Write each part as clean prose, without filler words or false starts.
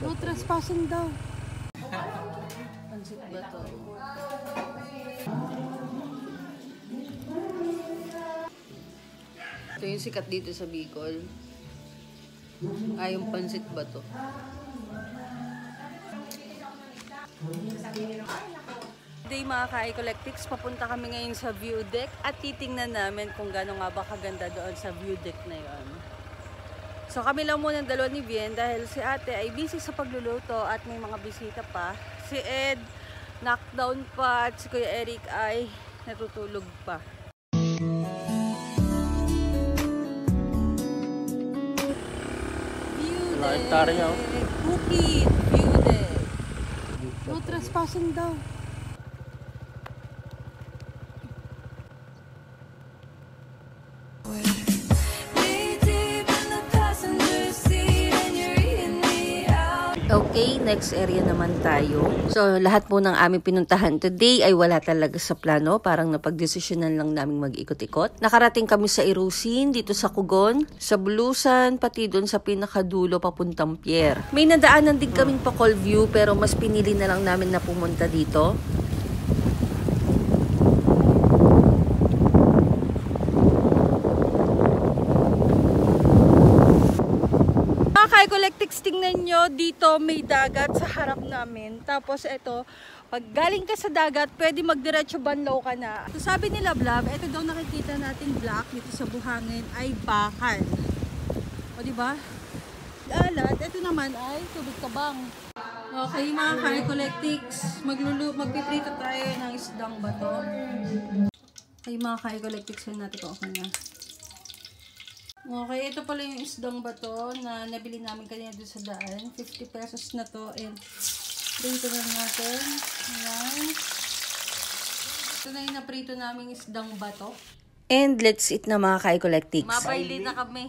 No trespassing daw. Pansit ba to? Ito yung sikat dito sa Bicol. Ay, yung pansit ba to? Today mga ka-Ecolectics, papunta kami ngayon sa view deck at titingnan namin kung gano'n nga ba kaganda doon sa view deck na yon. So kami lang muna ng dalawa ni Bien dahil si ate ay busy sa pagluluto at may mga bisita pa. Si Ed, knockdown pa at si Kuya Eric ay natutulog pa. View deck! Bukid! View deck! No trespassing daw. Okay, next area naman tayo. So, lahat po ng aming pinuntahan today ay wala talaga sa plano. Parang napagdesisyonan lang namin mag-ikot-ikot. Nakarating kami sa Irusin, dito sa Kugon, sa Bulusan, pati doon sa pinakadulo papuntang Pierre. May nadaanan din kaming pa Call View pero mas pinili na lang namin na pumunta dito. Ecolectics, tingnan nyo, dito may dagat sa harap namin. Tapos ito, pag galing ka sa dagat, pwede magdiretso banlaw ka na. So, sabi nila Blab, ito daw nakikita natin black dito sa buhangin ay bakal. O diba? Alat, ito naman ay tubig tabang. Okay mga ka-Ecolectics, magpiprito tayo ng isdang bato. Okay mga ka-Ecolectics, yun natin ko okay na. Okay, ito pala yung isdang bato na nabili namin kanina doon sa daan. 50 pesos na to and prito na natin. Ayan. Ito na yung naprito namin isdang bato. And let's eat na mga ka-Ecolectics. Mabayli na kami.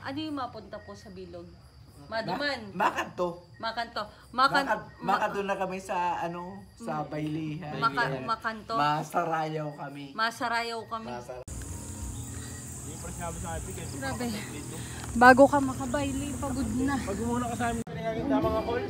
Ano yung mapunta po sa bilog? Maduman. Makanto. Makanto na kami sa sa Baylihan. Makanto. Masarayaw kami. Grabe. Bago ka makabayli, pagod na. Pag muna ka sa amin, pinagaganda mga call.